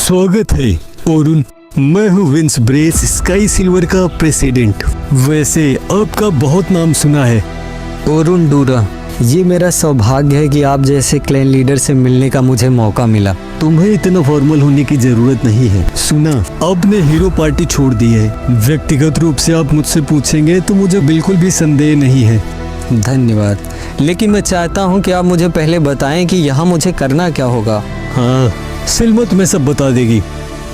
स्वागत है अरुण। मैं हूँ विंस ब्रेस, स्काई सिल्वर का प्रेसिडेंट। वैसे आपका बहुत नाम सुना है। अरुण डूरा, ये मेरा सौभाग्य है कि आप जैसे क्लैन लीडर से मिलने का मुझे मौका मिला। तुम्हें इतना फॉर्मल होने की जरूरत नहीं है। सुना, आपने हीरो पार्टी छोड़ दी है। व्यक्तिगत रूप से आप मुझसे पूछेंगे तो मुझे बिल्कुल भी संदेह नहीं है। धन्यवाद, लेकिन मैं चाहता हूँ कि आप मुझे पहले बताएं कि यहाँ मुझे करना क्या होगा। हाँ, सिल्मा तुम्हें सब बता देगी।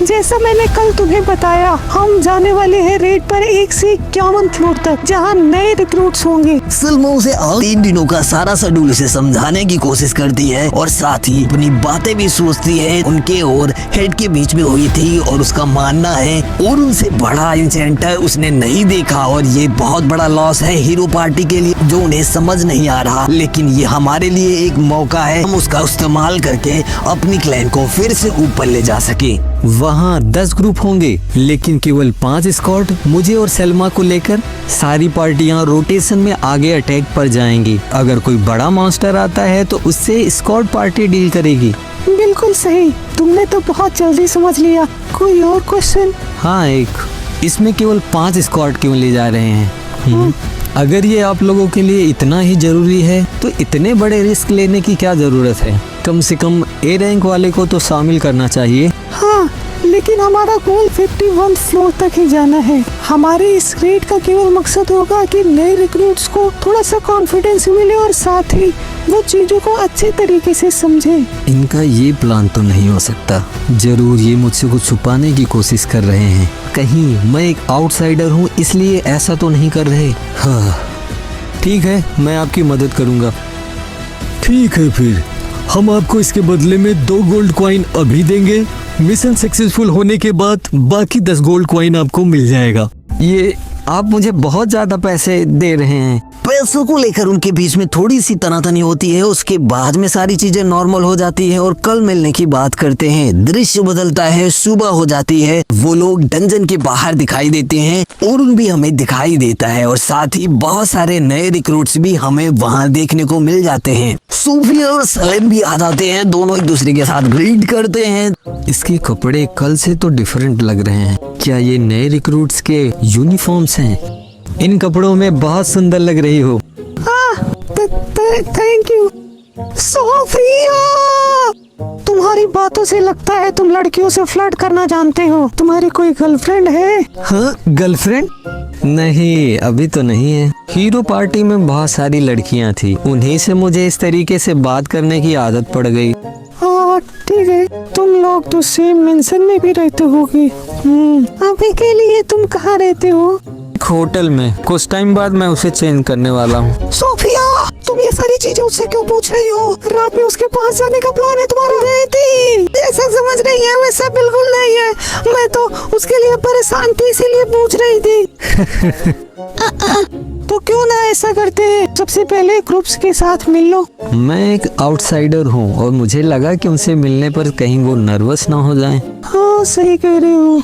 जैसा मैंने कल तुम्हें बताया, हम जाने वाले हैं रेड पर 1 से 51 फ्लोर तक, जहां नए रिक्रूट्स होंगे। सिल्मा उसे 3 दिनों का सारा शेड्यूल उसे समझाने की कोशिश करती है और साथ ही अपनी बातें भी सोचती है। उनके और हेड के बीच में हुई थी और उसका मानना है और उनसे बड़ा इंसिडेंट उसने नहीं देखा और ये बहुत बड़ा लॉस है हीरो पार्टी के लिए, जो उन्हें समझ नहीं आ रहा। लेकिन ये हमारे लिए एक मौका है, हम उसका इस्तेमाल करके अपनी क्लैन को फिर से ऊपर ले जा सके। वहाँ 10 ग्रुप होंगे, लेकिन केवल 5 स्क्वाड मुझे और सलमा को लेकर सारी पार्टियां रोटेशन में आगे अटैक पर जाएंगी। अगर कोई बड़ा मॉन्स्टर आता है तो उससे स्क्वाड पार्टी डील करेगी। बिल्कुल सही, तुमने तो बहुत जल्दी समझ लिया। कोई और क्वेश्चन? हाँ, एक, इसमें केवल 5 स्क्वाड क्यों ले जा रहे हैं? अगर ये आप लोगों के लिए इतना ही जरूरी है तो इतने बड़े रिस्क लेने की क्या जरूरत है? कम से कम ए रैंक वाले को तो शामिल करना चाहिए। हाँ, लेकिन हमारा गोल 51 फ्लोर तक ही जाना है। हमारे इस रेड का केवल मकसद होगा कि नए रिक्रूट्स को थोड़ा सा कॉन्फिडेंस मिले और साथ ही वो चीजों को अच्छे तरीके से समझे। इनका ये प्लान तो नहीं हो सकता। जरूर ये मुझसे कुछ छुपाने की कोशिश कर रहे हैं। कहीं मैं एक आउटसाइडर हूँ इसलिए ऐसा तो नहीं कर रहे। हाँ, ठीक है, मैं आपकी मदद करूँगा। ठीक है, फिर हम आपको इसके बदले में 2 गोल्ड कॉइन अभी देंगे। मिशन सक्सेसफुल होने के बाद बाकी 10 गोल्ड कॉइन आपको मिल जाएगा। ये आप मुझे बहुत ज्यादा पैसे दे रहे हैं। पैसों को लेकर उनके बीच में थोड़ी सी तनातनी होती है, उसके बाद में सारी चीजें नॉर्मल हो जाती है और कल मिलने की बात करते हैं। दृश्य बदलता है, सुबह हो जाती है, वो लोग डंजन के बाहर दिखाई देते हैं और उन भी हमें दिखाई देता है और साथ ही बहुत सारे नए रिक्रूट्स भी हमें वहाँ देखने को मिल जाते हैं। सोफिया और सलेम भी आ जाते हैं, दोनों एक दूसरे के साथ ग्रीट करते हैं। इसके कपड़े कल से तो डिफरेंट लग रहे हैं। क्या ये नए रिक्रूट्स के यूनिफॉर्म्स हैं? इन कपड़ों में बहुत सुंदर लग रही हो। Thank you Sophia. तुम्हारी बातों से लगता है तुम लड़कियों से फ्लर्ट करना जानते हो। तुम्हारी कोई गर्लफ्रेंड है? हाँ, गर्लफ्रेंड? नहीं, अभी तो नहीं है। हीरो पार्टी में बहुत सारी लड़कियां थी, उन्हीं से मुझे इस तरीके से बात करने की आदत पड़ गई। हाँ ठीक है, तुम लोग तो सेम मेंशन में भी रहते होगे। अभी के लिए तुम कहाँ रहते हो? होटल में। कुछ टाइम बाद मैं उसे चेंज करने वाला हूँ। सोफिया, तुम ये सारी चीजें उससे क्यों पूछ रही हो? रात में उसके पास जाने का प्लान है तुम्हारा? नहीं, ऐसा समझ रही है, वैसा बिल्कुल नहीं है। मैं तो उसके लिए परेशान थी, इसीलिए पूछ रही थी। तो क्यों ना ऐसा करते हैं, सबसे पहले ग्रुप्स के साथ मिल लो। मैं एक आउटसाइडर हूँ और मुझे लगा कि उनसे मिलने पर कहीं वो नर्वस ना हो जाएं। हाँ, सही कह रहे हो।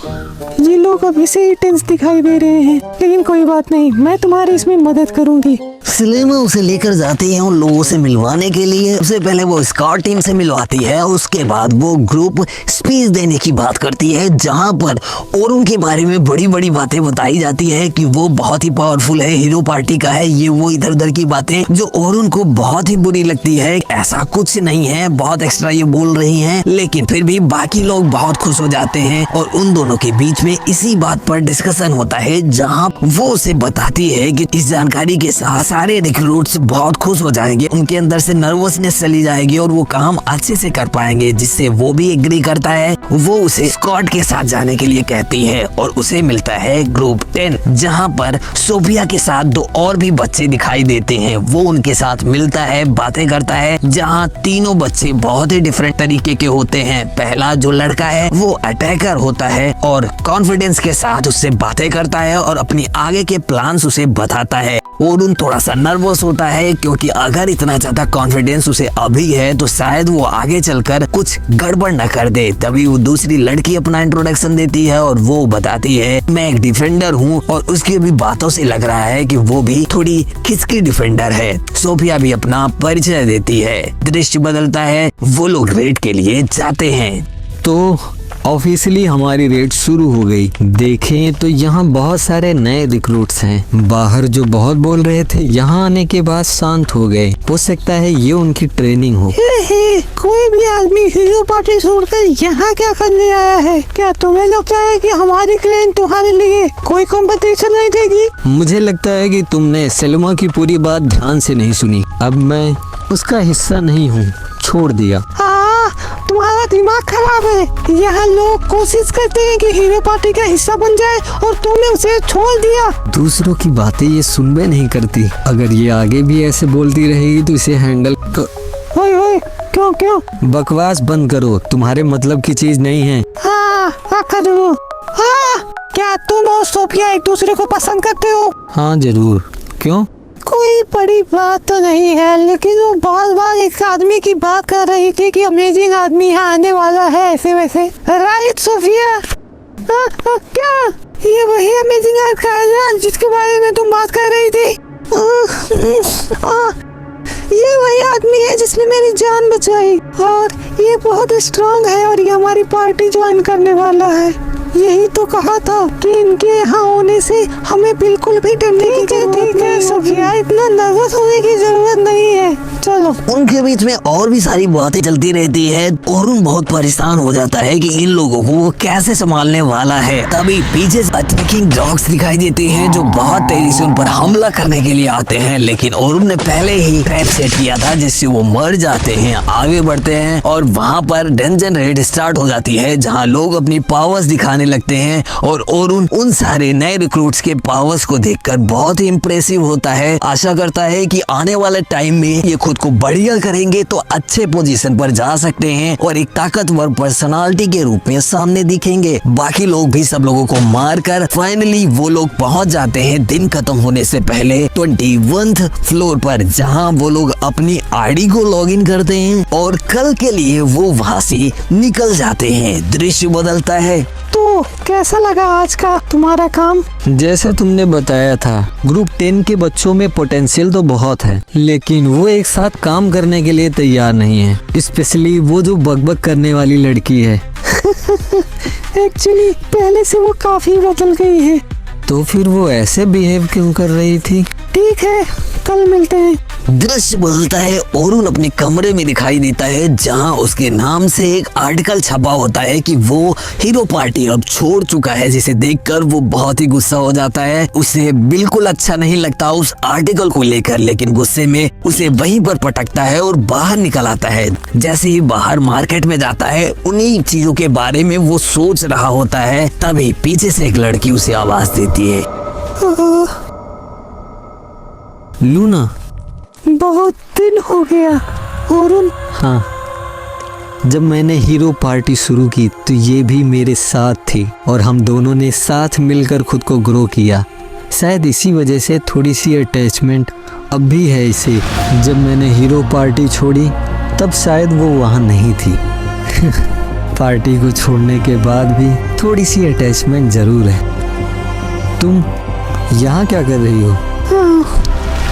ये लोग अभी से ही टेंस दिखाई दे रहे हैं, लेकिन कोई बात नहीं, मैं तुम्हारी इसमें मदद करूंगी। सिलेमा उसे लेकर जाते हैं उन लोगों से मिलवाने के लिए। सबसे पहले वो स्काउट टीम से मिलवाती है, उसके बाद वो ग्रुप स्पीच देने की बात करती है, जहां पर और उनके बारे में बड़ी बड़ी बातें बताई जाती है कि वो बहुत ही पावरफुल है, हीरो पार्टी का है। ये वो इधर उधर की बातें जो और उनको बहुत ही बुरी लगती है। ऐसा कुछ नहीं है, बहुत एक्स्ट्रा ये बोल रही हैं, लेकिन फिर भी बाकी लोग बहुत खुश हो जाते हैं और उन दोनों के बीच में इसी बात पर डिस्कशन होता है, जहां वो उसे बताती है कि इस जानकारी के साथ सारे रिक्रूट्स बहुत खुश हो जाएंगे, उनके अंदर से नर्वसनेस चली जाएगी और वो काम अच्छे से कर पाएंगे, जिससे वो भी एग्री करता है। वो उसे स्क्वाड के साथ जाने के लिए कहती है और उसे मिलता है ग्रुप 10, जहां पर सोफिया के साथ 2 और भी बच्चे दिखाई देते हैं। वो उनके साथ मिलता है, बातें करता है, जहां तीनों बच्चे बहुत ही डिफरेंट तरीके के होते हैं। पहला जो लड़का है वो अटैकर होता है और कॉन्फिडेंस के साथ उससे बातें करता है और अपनी आगे के प्लान्स उसे बताता है। ओरुन थोड़ा सा नर्वस होता है, क्योंकि अगर इतना ज्यादा कॉन्फिडेंस उसे अभी है तो शायद वो आगे चलकर कुछ गड़बड़ न कर दे। तभी वो दूसरी लड़की अपना इंट्रोडक्शन देती है और वो बताती है मैं एक डिफेंडर हूँ, और उसकी भी बातों से लग रहा है कि वो भी थोड़ी खिसकी डिफेंडर है। सोफिया भी अपना परिचय देती है। दृश्य बदलता है, वो लोग रेड के लिए जाते हैं। तो ऑफिशियली हमारी रेड शुरू हो गई। देखें तो यहाँ बहुत सारे नए रिक्रूट्स हैं। बाहर जो बहुत बोल रहे थे यहाँ आने के बाद शांत हो गए। हो सकता है ये उनकी ट्रेनिंग हो। कोई भी आदमी हीरो पार्टी छोड़कर यहाँ क्या करने आया है? क्या तुम्हें लगता है कि हमारी क्लैन तुम्हारे लिए कोई कंपटीशन नहीं देगी? मुझे लगता है कि तुमने सेल्मा की पूरी बात ध्यान से नहीं सुनी। अब मैं उसका हिस्सा नहीं हूँ, छोड़ दिया। तुम्हारा दिमाग खराब है। यहाँ लोग कोशिश करते हैं कि हीरो पार्टी का हिस्सा बन जाए और तुमने उसे छोड़ दिया। दूसरों की बातें ये सुनबे नहीं करती। अगर ये आगे भी ऐसे बोलती रहेगी तो इसे हैंडल ओए क्यों? बकवास बंद करो, तुम्हारे मतलब की चीज नहीं है। करो। क्या तुम और सोफिया एक दूसरे को पसंद करते हो? हाँ जरूर। क्यों? कोई बड़ी बात तो नहीं है, लेकिन वो बार एक आदमी की बात कर रही थी कि अमेजिंग आदमी यहाँ आने वाला है ऐसे वैसे। Right Sophia? क्या ये वही अमेजिंग आदमी है जिसके बारे में तुम बात कर रही थी? ये वही आदमी है जिसने मेरी जान बचाई और ये बहुत स्ट्रांग है और ये हमारी पार्टी ज्वाइन करने वाला है। यही तो कहा था कि इनके यहाँ होने से हमें बिल्कुल भी डरने की जरूरत नहीं है। सोफिया, इतना नर्वस होने की जरूरत नहीं है। चलो। उनके बीच में और भी सारी बातें चलती रहती है और उन बहुत परेशान हो जाता है कि इन लोगों को वो कैसे संभालने वाला है। तभी पीछे अटैकिंग डॉग्स दिखाई देते हैं जो बहुत तेजी से उन पर हमला करने के लिए आते हैं, लेकिन और ने पहले ही ट्रैप सेट किया था जिससे वो मर जाते हैं। आगे बढ़ते हैं और वहाँ पर डंजन रेड स्टार्ट हो जाती है जहाँ लोग अपनी पावर्स दिखाने लगते हैं और उन सारे नए रिक्रूट्स के पावर्स को देखकर बहुत ही इम्प्रेसिव होता है। आशा करता है कि आने वाले टाइम में ये खुद को बढ़िया करेंगे तो अच्छे पोजीशन पर जा सकते हैं और एक ताकतवर पर्सनालिटी के रूप में सामने दिखेंगे। बाकी लोग भी सब लोगों को मारकर फाइनली वो लोग पहुंच जाते हैं दिन खत्म होने से पहले 21th फ्लोर पर, जहां वो लोग अपनी आईडी को लॉगिन करते हैं और कल के लिए वो वहां से निकल जाते हैं। दृश्य बदलता है। तो कैसा लगा आज का तुम्हारा काम? जैसे तुमने बताया था, ग्रुप 10 के बच्चों में पोटेंशियल तो बहुत है, लेकिन वो एक साथ काम करने के लिए तैयार नहीं है। स्पेशली वो जो बकबक करने वाली लड़की है। एक्चुअली पहले से वो काफी बदल गई है। तो फिर वो ऐसे बिहेव क्यों कर रही थी? ठीक है, कल मिलते हैं। दृश्य बदलता है और उन अपने कमरे में दिखाई देता है जहां उसके नाम से एक आर्टिकल छपा होता है कि वो हीरो पार्टी अब छोड़ चुका है, जिसे देखकर वो बहुत ही गुस्सा हो जाता है। उसे बिल्कुल अच्छा नहीं लगता उस आर्टिकल को लेकर, लेकिन गुस्से में उसे वहीं पर पटकता है और बाहर निकल आता है। जैसे ही बाहर मार्केट में जाता है, उन्हीं चीजों के बारे में वो सोच रहा होता है, तभी पीछे से एक लड़की उसे आवाज देती है। लूना, बहुत दिन हो गया। और हाँ, जब मैंने हीरो पार्टी शुरू की तो ये भी मेरे साथ थी और हम दोनों ने साथ मिलकर खुद को ग्रो किया। शायद इसी वजह से थोड़ी सी अटैचमेंट अब भी है इसे। जब मैंने हीरो पार्टी छोड़ी तब शायद वो वहाँ नहीं थी। पार्टी को छोड़ने के बाद भी थोड़ी सी अटैचमेंट जरूर है। तुम यहाँ क्या कर रही हो?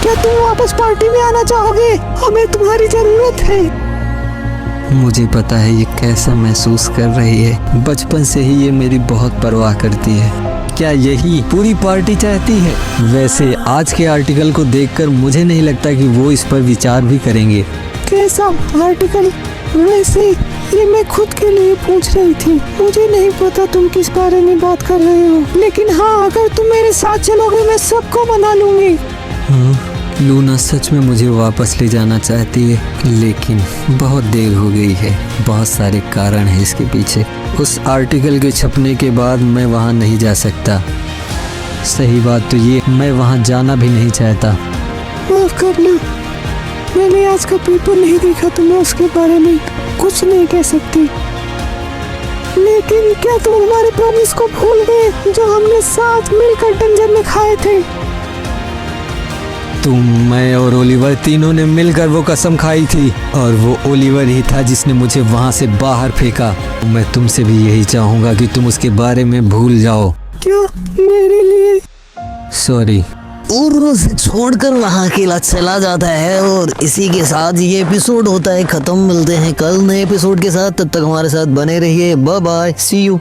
क्या तुम वापस पार्टी में आना चाहोगे? हमें तुम्हारी जरूरत है। मुझे पता है ये कैसा महसूस कर रही है। बचपन से ही ये मेरी बहुत परवाह करती है। क्या यही पूरी पार्टी चाहती है? वैसे आज के आर्टिकल को देखकर मुझे नहीं लगता कि वो इस पर विचार भी करेंगे। कैसा आर्टिकल? वैसे ये मैं खुद के लिए पूछ रही थी। मुझे नहीं पता तुम किस बारे में बात कर रहे हो, लेकिन हाँ, अगर तुम मेरे साथ चलोगे मैं सबको मना लूंगी। लूना सच में मुझे वापस ले जाना चाहती है, लेकिन बहुत देर हो गई है। बहुत सारे कारण हैं इसके पीछे। उस आर्टिकल के छपने के बाद मैं वहाँ नहीं जा सकता। सही बात तो ये, मैं वहाँ जाना भी नहीं चाहता। माफ करना, मैंने आज का पेपर नहीं देखा तो मैं उसके बारे में कुछ नहीं कह सकती। लेकिन क्या तुम हमारे प्रॉमिस को भूल गए जो हमने साथ मिलकर डंजन में खाए थे? तुम, मैं और ओलिवर तीनों ने मिलकर वो कसम खाई थी और वो ओलिवर ही था जिसने मुझे वहाँ से बाहर फेंका। मैं तुमसे भी यही चाहूँगा कि तुम उसके बारे में भूल जाओ। क्या मेरे लिए? सॉरी, और उसे छोड़कर वहाँ अकेला चला जाता है। और इसी के साथ ये एपिसोड होता है खत्म। मिलते हैं कल नए एपिसोड के साथ, तब तक हमारे साथ बने रहिए। Bye bye, see you.